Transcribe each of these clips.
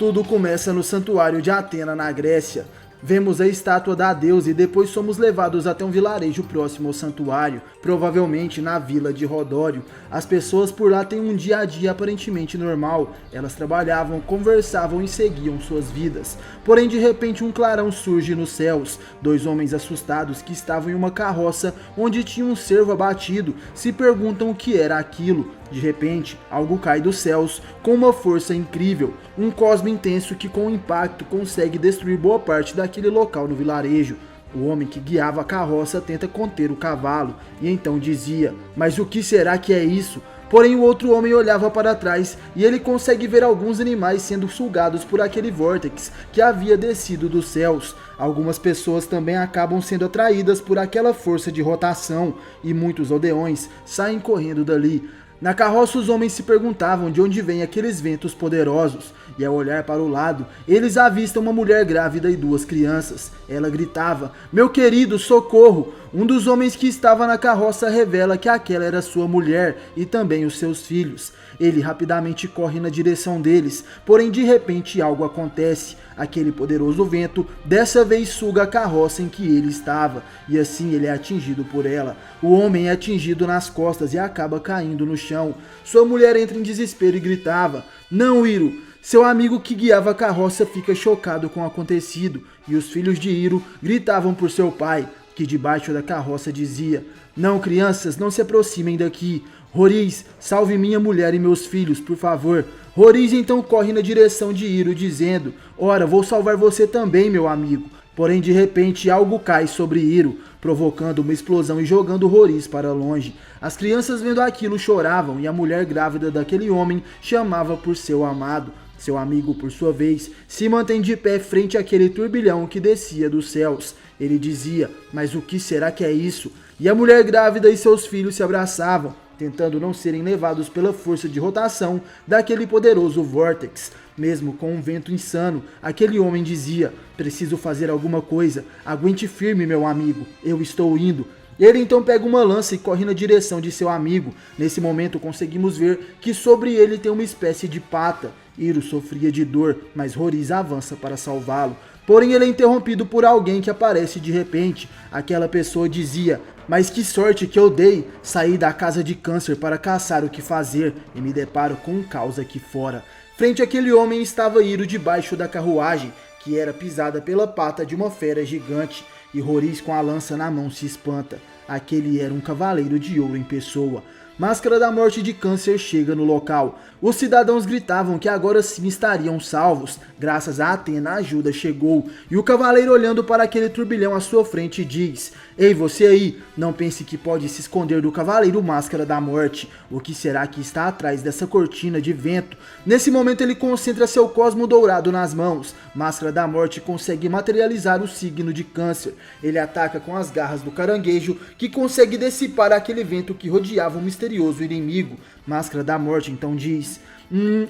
Tudo começa no santuário de Atena, na Grécia. Vemos a estátua da deusa e depois somos levados até um vilarejo próximo ao santuário, provavelmente na vila de Rodório. As pessoas por lá têm um dia a dia aparentemente normal. Elas trabalhavam, conversavam e seguiam suas vidas. Porém, de repente, um clarão surge nos céus. Dois homens assustados que estavam em uma carroça onde tinha um cervo abatido se perguntam o que era aquilo. De repente, algo cai dos céus com uma força incrível, um cosmo intenso que com o impacto consegue destruir boa parte daquele local no vilarejo. O homem que guiava a carroça tenta conter o cavalo e então dizia: "Mas o que será que é isso?" Porém, o outro homem olhava para trás e ele consegue ver alguns animais sendo sugados por aquele vórtex que havia descido dos céus. Algumas pessoas também acabam sendo atraídas por aquela força de rotação e muitos aldeões saem correndo dali. Na carroça, os homens se perguntavam de onde vêm aqueles ventos poderosos, e ao olhar para o lado, eles avistam uma mulher grávida e duas crianças. Ela gritava: "Meu querido, socorro!" Um dos homens que estava na carroça revela que aquela era sua mulher e também os seus filhos. Ele rapidamente corre na direção deles, porém de repente algo acontece. Aquele poderoso vento dessa vez suga a carroça em que ele estava, e assim ele é atingido por ela. O homem é atingido nas costas e acaba caindo no chão. Sua mulher entra em desespero e gritava: "Não, Hiro!" Seu amigo que guiava a carroça fica chocado com o acontecido, e os filhos de Hiro gritavam por seu pai, que debaixo da carroça dizia: "Não, crianças, não se aproximem daqui. Roriz, salve minha mulher e meus filhos, por favor." Roriz então corre na direção de Hiro, dizendo: "Ora, vou salvar você também, meu amigo." Porém, de repente, algo cai sobre Hiro, provocando uma explosão e jogando Roriz para longe. As crianças vendo aquilo choravam e a mulher grávida daquele homem chamava por seu amado. Seu amigo, por sua vez, se mantém de pé frente àquele turbilhão que descia dos céus. Ele dizia: "Mas o que será que é isso?" E a mulher grávida e seus filhos se abraçavam, tentando não serem levados pela força de rotação daquele poderoso vórtex. Mesmo com um vento insano, aquele homem dizia: "Preciso fazer alguma coisa. Aguente firme, meu amigo. Eu estou indo." Ele então pega uma lança e corre na direção de seu amigo. Nesse momento conseguimos ver que sobre ele tem uma espécie de pata. Hiro sofria de dor, mas Roriz avança para salvá-lo. Porém, ele é interrompido por alguém que aparece de repente. Aquela pessoa dizia: "Mas que sorte que eu dei! Saí da casa de câncer para caçar o que fazer e me deparo com um caos aqui fora." Frente àquele homem estava Hiro debaixo da carruagem, que era pisada pela pata de uma fera gigante, e Roriz com a lança na mão se espanta. Aquele era um cavaleiro de ouro em pessoa. Máscara da Morte de Câncer chega no local. Os cidadãos gritavam que agora sim estariam salvos. Graças a Atena, a ajuda chegou. E o cavaleiro, olhando para aquele turbilhão à sua frente, diz: "Ei, você aí, não pense que pode se esconder do cavaleiro Máscara da Morte. O que será que está atrás dessa cortina de vento?" Nesse momento ele concentra seu cosmo dourado nas mãos. Máscara da Morte consegue materializar o signo de Câncer. Ele ataca com as garras do caranguejo, que consegue dissipar aquele vento que rodeava o misterioso inimigo. Máscara da Morte então diz: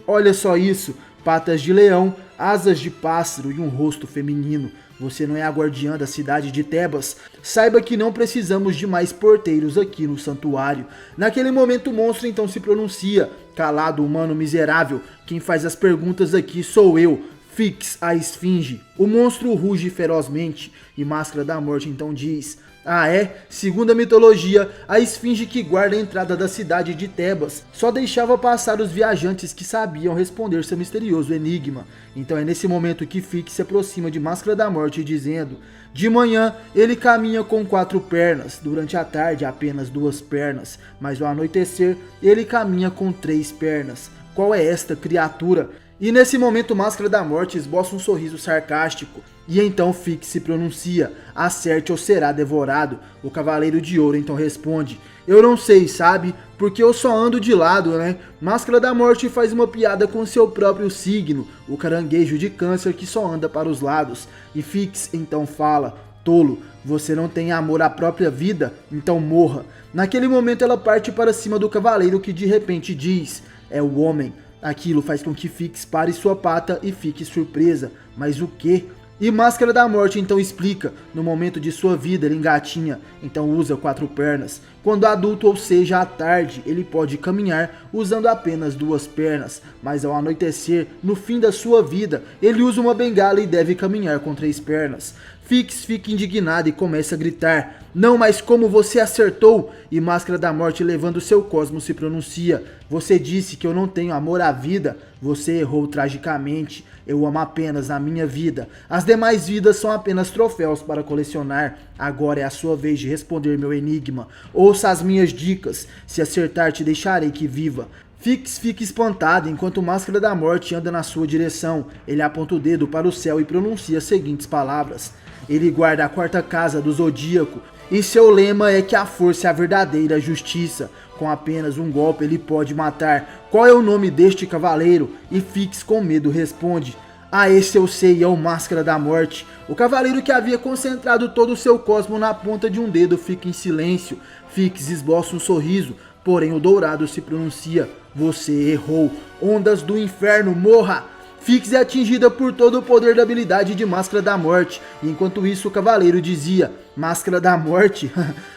olha só isso, patas de leão, asas de pássaro e um rosto feminino. Você não é a guardiã da cidade de Tebas? Saiba que não precisamos de mais porteiros aqui no santuário." Naquele momento o monstro então se pronuncia: "Calado, humano miserável, quem faz as perguntas aqui sou eu, Fix, a esfinge." O monstro ruge ferozmente e Máscara da Morte então diz: "Ah é? Segundo a mitologia, a esfinge que guarda a entrada da cidade de Tebas só deixava passar os viajantes que sabiam responder seu misterioso enigma." Então é nesse momento que Fix se aproxima de Máscara da Morte dizendo: "De manhã ele caminha com 4 pernas, durante a tarde apenas 2 pernas, mas ao anoitecer ele caminha com 3 pernas. Qual é esta criatura?" E nesse momento Máscara da Morte esboça um sorriso sarcástico. E então Fix se pronuncia: "Acerte ou será devorado." O Cavaleiro de Ouro então responde: "Eu não sei, sabe? Porque eu só ando de lado, né?" Máscara da Morte faz uma piada com seu próprio signo, o caranguejo de Câncer que só anda para os lados. E Fix então fala: "Tolo, você não tem amor à própria vida? Então morra." Naquele momento ela parte para cima do cavaleiro, que de repente diz: "É o homem." Aquilo faz com que Fix pare sua pata e fique surpresa. Mas o quê? E Máscara da Morte então explica, no momento de sua vida ele engatinha, então usa 4 pernas. Quando adulto, ou seja, à tarde, ele pode caminhar usando apenas 2 pernas, mas ao anoitecer, no fim da sua vida, ele usa uma bengala e deve caminhar com 3 pernas. Fix fica indignado e começa a gritar: "Não, mas como você acertou?" E Máscara da Morte, levando seu cosmo, se pronuncia: "Você disse que eu não tenho amor à vida. Você errou tragicamente. Eu amo apenas a minha vida. As demais vidas são apenas troféus para colecionar. Agora é a sua vez de responder meu enigma. Ouça as minhas dicas. Se acertar, te deixarei que viva." Fix fica espantado enquanto Máscara da Morte anda na sua direção. Ele aponta o dedo para o céu e pronuncia as seguintes palavras: "Ele guarda a 4ª casa do Zodíaco e seu lema é que a força é a verdadeira justiça. Com apenas um golpe ele pode matar. Qual é o nome deste cavaleiro?" E Fix, com medo, responde: "Ah, esse eu sei, é o Máscara da Morte." O cavaleiro, que havia concentrado todo o seu cosmo na ponta de um dedo, fica em silêncio. Fix esboça um sorriso, porém o Dourado se pronuncia: "Você errou. Ondas do inferno, morra!" Fix é atingida por todo o poder da habilidade de Máscara da Morte. E enquanto isso, o cavaleiro dizia: "Máscara da Morte?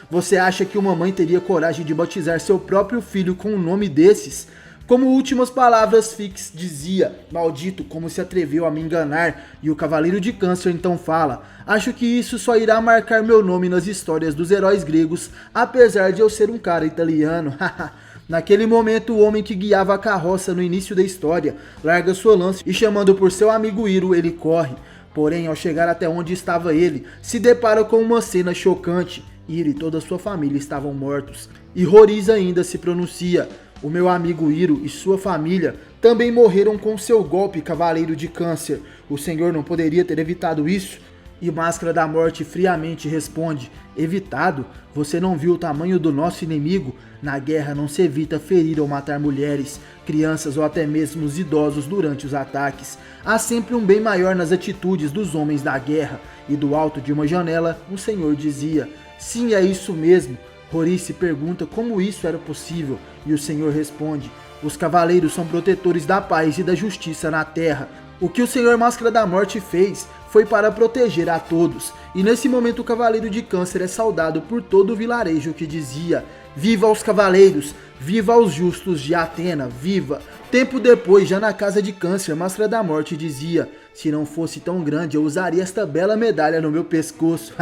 Você acha que uma mãe teria coragem de batizar seu próprio filho com um nome desses?" Como últimas palavras, Fix dizia: "Maldito, como se atreveu a me enganar." E o Cavaleiro de Câncer então fala: "Acho que isso só irá marcar meu nome nas histórias dos heróis gregos, apesar de eu ser um cara italiano." Naquele momento, o homem que guiava a carroça no início da história larga sua lança e, chamando por seu amigo Hiro, ele corre. Porém, ao chegar até onde estava ele, se depara com uma cena chocante. Hiro e toda sua família estavam mortos. E Roriz ainda se pronuncia: "O meu amigo Hiro e sua família também morreram com seu golpe, Cavaleiro de Câncer. O senhor não poderia ter evitado isso?" E Máscara da Morte friamente responde: "Evitado? Você não viu o tamanho do nosso inimigo? Na guerra não se evita ferir ou matar mulheres, crianças ou até mesmo os idosos durante os ataques. Há sempre um bem maior nas atitudes dos homens da guerra." E do alto de uma janela, um senhor dizia: "Sim, é isso mesmo." Roriz se pergunta como isso era possível, e o senhor responde: "Os cavaleiros são protetores da paz e da justiça na terra. O que o senhor Máscara da Morte fez foi para proteger a todos." E nesse momento o Cavaleiro de Câncer é saudado por todo o vilarejo, que dizia: "Viva os cavaleiros! Viva os justos de Atena! Viva!" Tempo depois, já na casa de Câncer, Máscara da Morte dizia: "Se não fosse tão grande, eu usaria esta bela medalha no meu pescoço."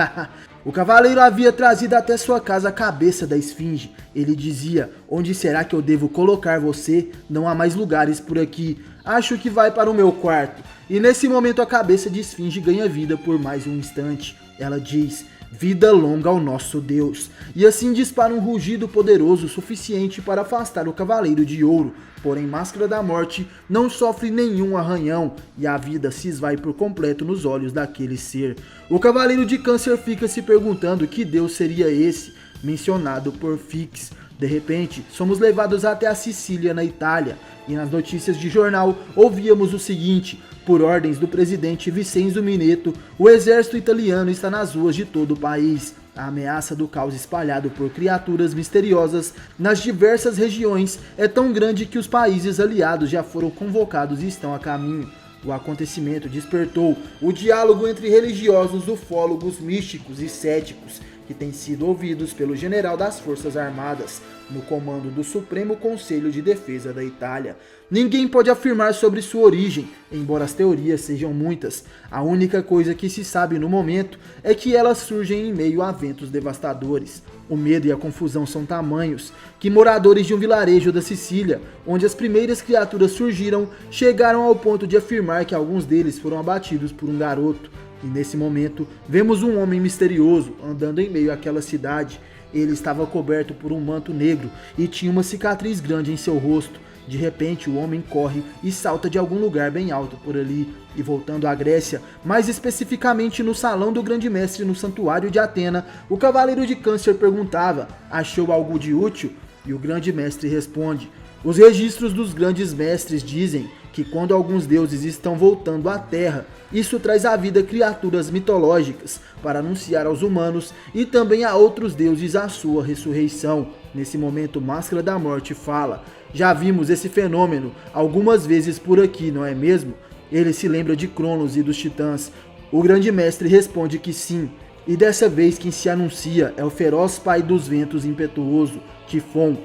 O cavaleiro havia trazido até sua casa a cabeça da esfinge. Ele dizia: "Onde será que eu devo colocar você? Não há mais lugares por aqui. Acho que vai para o meu quarto." E nesse momento a cabeça de esfinge ganha vida por mais um instante. Ela diz: "Vida longa ao nosso Deus." E assim dispara um rugido poderoso suficiente para afastar o Cavaleiro de Ouro. Porém, Máscara da Morte não sofre nenhum arranhão e a vida se esvai por completo nos olhos daquele ser. O Cavaleiro de Câncer fica se perguntando que Deus seria esse, mencionado por Fix. De repente, somos levados até a Sicília, na Itália, e nas notícias de jornal ouvíamos o seguinte: por ordens do presidente Vincenzo Mineto, o exército italiano está nas ruas de todo o país. A ameaça do caos espalhado por criaturas misteriosas nas diversas regiões é tão grande que os países aliados já foram convocados e estão a caminho. O acontecimento despertou o diálogo entre religiosos, ufólogos, místicos e céticos, que têm sido ouvidos pelo general das Forças Armadas, no comando do Supremo Conselho de Defesa da Itália. Ninguém pode afirmar sobre sua origem, embora as teorias sejam muitas. A única coisa que se sabe no momento é que elas surgem em meio a ventos devastadores. O medo e a confusão são tamanhos que moradores de um vilarejo da Sicília, onde as primeiras criaturas surgiram, chegaram ao ponto de afirmar que alguns deles foram abatidos por um garoto. E nesse momento, vemos um homem misterioso andando em meio àquela cidade. Ele estava coberto por um manto negro e tinha uma cicatriz grande em seu rosto. De repente, o homem corre e salta de algum lugar bem alto por ali. E voltando à Grécia, mais especificamente no salão do grande mestre no santuário de Atena, o Cavaleiro de Câncer perguntava: "Achou algo de útil?" E o grande mestre responde: "Os registros dos grandes mestres dizem que quando alguns deuses estão voltando à Terra, isso traz à vida criaturas mitológicas para anunciar aos humanos e também a outros deuses a sua ressurreição." Nesse momento, Máscara da Morte fala: "Já vimos esse fenômeno algumas vezes por aqui, não é mesmo?" Ele se lembra de Cronos e dos titãs. O grande mestre responde que sim, e dessa vez quem se anuncia é o feroz pai dos ventos impetuoso, Tifon.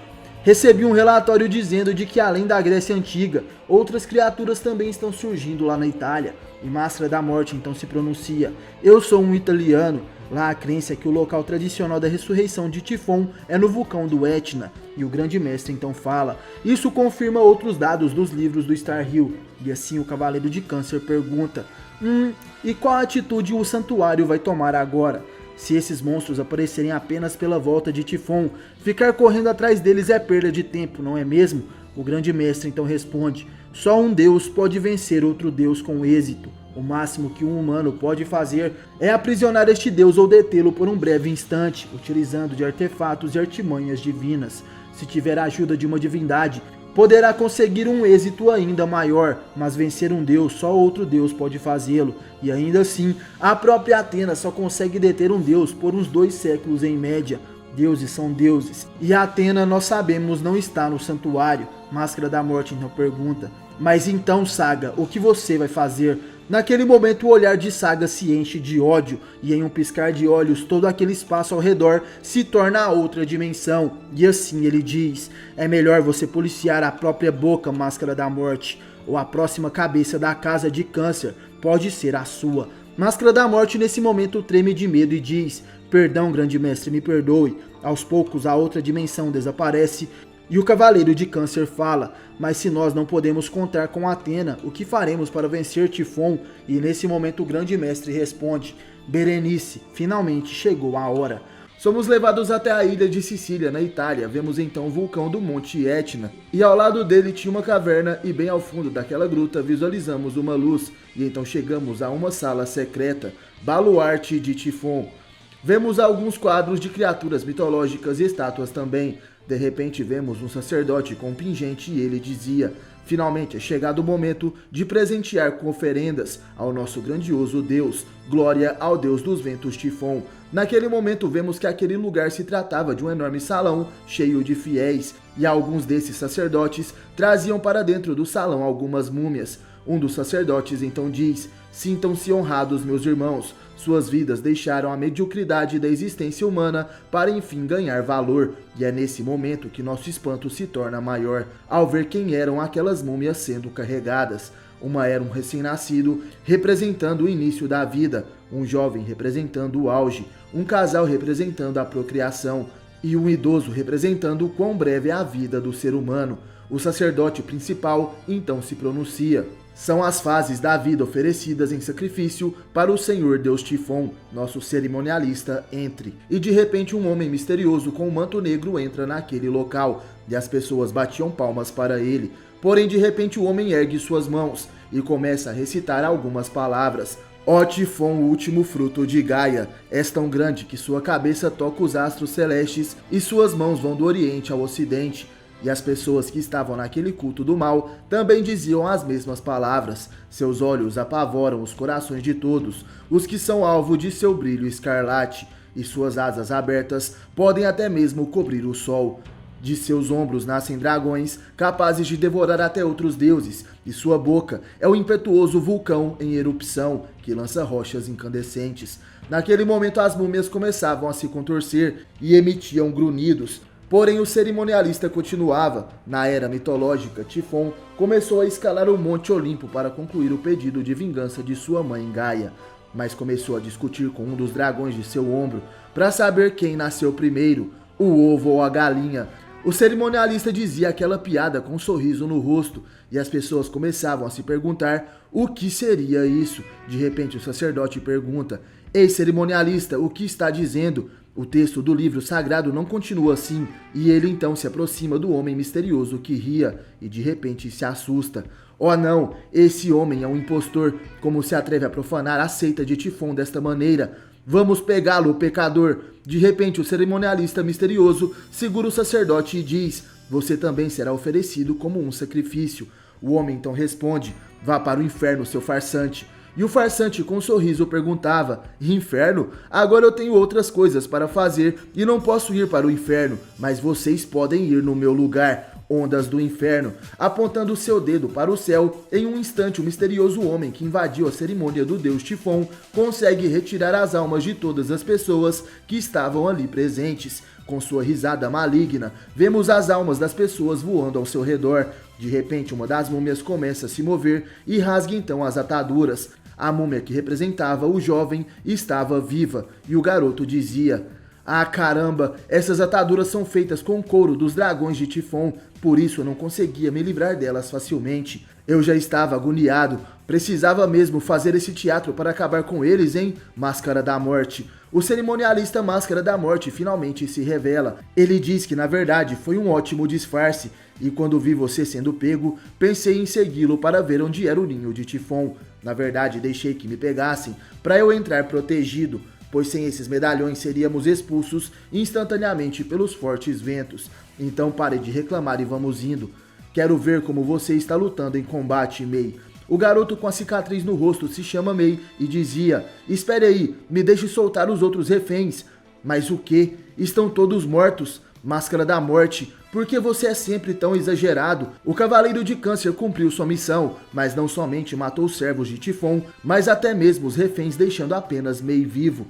Recebi um relatório dizendo de que além da Grécia Antiga, outras criaturas também estão surgindo lá na Itália. E Máscara da Morte então se pronuncia: eu sou um italiano. Lá a crença é que o local tradicional da ressurreição de Tifon é no vulcão do Etna. E o grande mestre então fala: isso confirma outros dados dos livros do Star Hill. E assim o Cavaleiro de Câncer pergunta: e qual atitude o santuário vai tomar agora? Se esses monstros aparecerem apenas pela volta de Tifon, ficar correndo atrás deles é perda de tempo, não é mesmo? O grande mestre então responde: só um deus pode vencer outro deus com êxito. O máximo que um humano pode fazer é aprisionar este deus ou detê-lo por um breve instante, utilizando de artefatos e artimanhas divinas. Se tiver a ajuda de uma divindade, poderá conseguir um êxito ainda maior, mas vencer um deus, só outro deus pode fazê-lo. E ainda assim, a própria Atena só consegue deter um deus por uns 2 séculos em média. Deuses são deuses. E a Atena, nós sabemos, não está no santuário. Máscara da Morte então pergunta: mas então, Saga, o que você vai fazer? Naquele momento o olhar de Saga se enche de ódio, e em um piscar de olhos todo aquele espaço ao redor se torna outra dimensão. E assim ele diz: é melhor você policiar a própria boca, Máscara da Morte, ou a próxima cabeça da casa de Câncer pode ser a sua. Máscara da Morte nesse momento treme de medo e diz: perdão, grande mestre, me perdoe. Aos poucos a outra dimensão desaparece. E o Cavaleiro de Câncer fala: mas se nós não podemos contar com Atena, o que faremos para vencer Tifon? E nesse momento o grande mestre responde: Berenice, finalmente chegou a hora. Somos levados até a ilha de Sicília, na Itália. Vemos então o vulcão do Monte Etna. E ao lado dele tinha uma caverna e bem ao fundo daquela gruta visualizamos uma luz. E então chegamos a uma sala secreta, baluarte de Tifon. Vemos alguns quadros de criaturas mitológicas e estátuas também. De repente vemos um sacerdote com um pingente e ele dizia: finalmente é chegado o momento de presentear com oferendas ao nosso grandioso Deus. Glória ao Deus dos ventos Tifon. Naquele momento vemos que aquele lugar se tratava de um enorme salão cheio de fiéis. E alguns desses sacerdotes traziam para dentro do salão algumas múmias. Um dos sacerdotes então diz: sintam-se honrados, meus irmãos. Suas vidas deixaram a mediocridade da existência humana para enfim ganhar valor. E é nesse momento que nosso espanto se torna maior, ao ver quem eram aquelas múmias sendo carregadas. Uma era um recém-nascido, representando o início da vida, um jovem representando o auge, um casal representando a procriação, e um idoso representando o quão breve é a vida do ser humano. O sacerdote principal então se pronuncia: são as fases da vida oferecidas em sacrifício para o Senhor Deus Tifon, nosso cerimonialista, entre. E de repente um homem misterioso com um manto negro entra naquele local, e as pessoas batiam palmas para ele. Porém de repente o homem ergue suas mãos e começa a recitar algumas palavras. Ó Tifon, o último fruto de Gaia, és tão grande que sua cabeça toca os astros celestes e suas mãos vão do oriente ao ocidente. E as pessoas que estavam naquele culto do mal também diziam as mesmas palavras. Seus olhos apavoram os corações de todos, os que são alvo de seu brilho escarlate, e suas asas abertas podem até mesmo cobrir o sol. De seus ombros nascem dragões, capazes de devorar até outros deuses, e sua boca é o impetuoso vulcão em erupção, que lança rochas incandescentes. Naquele momento as múmias começavam a se contorcer e emitiam grunhidos. Porém o cerimonialista continuava. Na era mitológica, Tifon começou a escalar o Monte Olimpo para concluir o pedido de vingança de sua mãe Gaia, mas começou a discutir com um dos dragões de seu ombro para saber quem nasceu primeiro, o ovo ou a galinha. O cerimonialista dizia aquela piada com um sorriso no rosto, e as pessoas começavam a se perguntar o que seria isso. De repente o sacerdote pergunta: ei, cerimonialista, o que está dizendo? O texto do livro sagrado não continua assim, e ele então se aproxima do homem misterioso que ria, e de repente se assusta. Oh não, esse homem é um impostor, como se atreve a profanar a seita de Tifon desta maneira? Vamos pegá-lo, pecador! De repente o cerimonialista misterioso segura o sacerdote e diz: você também será oferecido como um sacrifício. O homem então responde: vá para o inferno, seu farsante. E o farsante com um sorriso perguntava: inferno? Agora eu tenho outras coisas para fazer e não posso ir para o inferno, mas vocês podem ir no meu lugar. ondas do inferno, apontando seu dedo para o céu. Em um instante, o misterioso homem que invadiu a cerimônia do deus Tifon consegue retirar as almas de todas as pessoas que estavam ali presentes. Com sua risada maligna, vemos as almas das pessoas voando ao seu redor. De repente, uma das múmias começa a se mover e rasga então as ataduras. A múmia que representava o jovem estava viva e o garoto dizia: "Ah, caramba, essas ataduras são feitas com couro dos dragões de Tifon, por isso eu não conseguia me livrar delas facilmente. Eu já estava agoniado, precisava mesmo fazer esse teatro para acabar com eles, hein? Máscara da Morte." O cerimonialista Máscara da Morte finalmente se revela. Ele diz que na verdade foi um ótimo disfarce, e quando vi você sendo pego, pensei em segui-lo para ver onde era o ninho de Tifon. Na verdade, deixei que me pegassem, para eu entrar protegido, pois sem esses medalhões seríamos expulsos instantaneamente pelos fortes ventos. Então pare de reclamar e vamos indo. Quero ver como você está lutando em combate, Mei. O garoto com a cicatriz no rosto se chama Mei e dizia: "Espere aí, me deixe soltar os outros reféns." "Mas o quê? Estão todos mortos. Máscara da Morte, por que você é sempre tão exagerado?" O Cavaleiro de Câncer cumpriu sua missão, mas não somente matou os servos de Tifon, mas até mesmo os reféns, deixando apenas Mei vivo.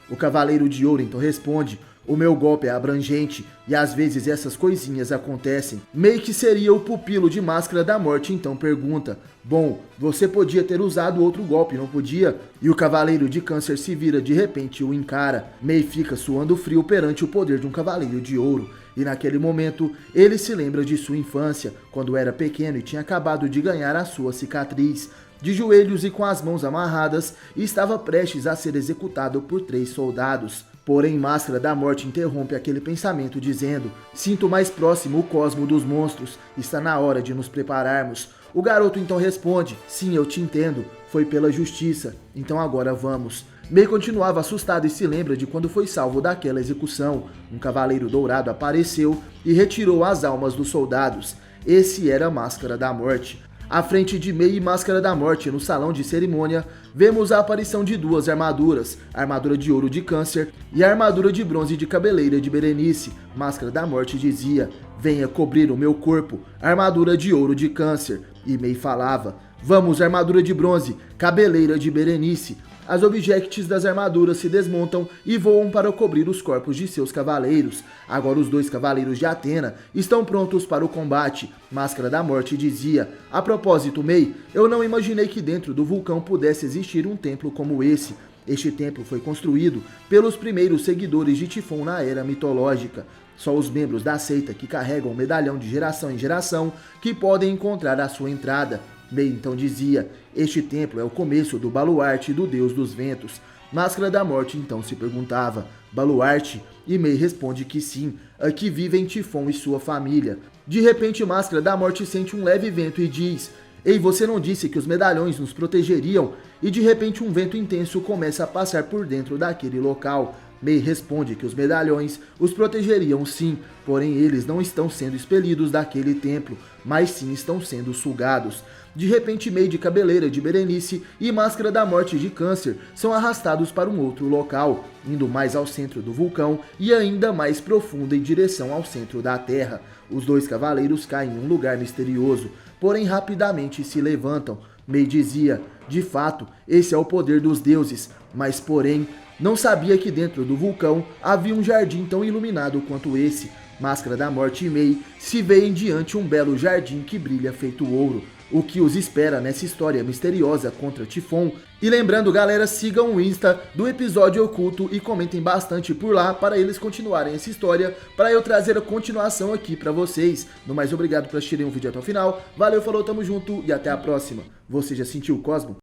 O Cavaleiro de Ouro então responde: "O meu golpe é abrangente, e às vezes essas coisinhas acontecem." Mei, que seria o pupilo de Máscara da Morte, então pergunta: "Bom, você podia ter usado outro golpe, não podia?" E o Cavaleiro de Câncer se vira de repente e o encara. Mei fica suando frio perante o poder de um Cavaleiro de Ouro. E naquele momento, ele se lembra de sua infância, quando era pequeno e tinha acabado de ganhar a sua cicatriz. De joelhos e com as mãos amarradas, estava prestes a ser executado por 3 soldados. Porém, Máscara da Morte interrompe aquele pensamento dizendo: "Sinto mais próximo o cosmo dos monstros, está na hora de nos prepararmos." O garoto então responde: "Sim, eu te entendo, foi pela justiça, então agora vamos." Mei continuava assustado e se lembra de quando foi salvo daquela execução. Um cavaleiro dourado apareceu e retirou as almas dos soldados. Esse era Máscara da Morte. À frente de Mei e Máscara da Morte, no salão de cerimônia, vemos a aparição de 2 armaduras, a armadura de ouro de Câncer e a armadura de bronze de Cabeleira de Berenice. Máscara da Morte dizia: "Venha cobrir o meu corpo." Armadura de ouro de Câncer. E Mei falava: "Vamos, armadura de bronze, Cabeleira de Berenice." As objects das armaduras se desmontam e voam para cobrir os corpos de seus cavaleiros. Agora os 2 cavaleiros de Atena estão prontos para o combate. Máscara da Morte dizia: "A propósito, Mei, eu não imaginei que dentro do vulcão pudesse existir um templo como esse. Este templo foi construído pelos primeiros seguidores de Tifon na era mitológica. Só os membros da seita que carregam o medalhão de geração em geração que podem encontrar a sua entrada." Mei então dizia: "Este templo é o começo do baluarte do Deus dos Ventos." Máscara da Morte então se perguntava: "Baluarte?" E Mei responde que sim, aqui vivem Tifon e sua família. De repente, Máscara da Morte sente um leve vento e diz: "Ei, você não disse que os medalhões nos protegeriam?" E de repente um vento intenso começa a passar por dentro daquele local. Mei responde que os medalhões os protegeriam sim, porém eles não estão sendo expelidos daquele templo, mas sim estão sendo sugados. De repente, Mei de Cabeleira de Berenice e Máscara da Morte de Câncer são arrastados para um outro local, indo mais ao centro do vulcão e ainda mais profundo em direção ao centro da Terra. Os 2 cavaleiros caem em um lugar misterioso, porém rapidamente se levantam. Mei dizia: "De fato, esse é o poder dos deuses, mas porém, não sabia que dentro do vulcão havia um jardim tão iluminado quanto esse." Máscara da Morte e Mei se veem diante um belo jardim que brilha feito ouro. O que os espera nessa história misteriosa contra Tifon? E lembrando, galera, sigam o Insta do Episódio Oculto e comentem bastante por lá para eles continuarem essa história, para eu trazer a continuação aqui para vocês. No mais, obrigado por assistirem o vídeo até o final. Valeu, falou, tamo junto e até a próxima. Você já sentiu o Cosmo?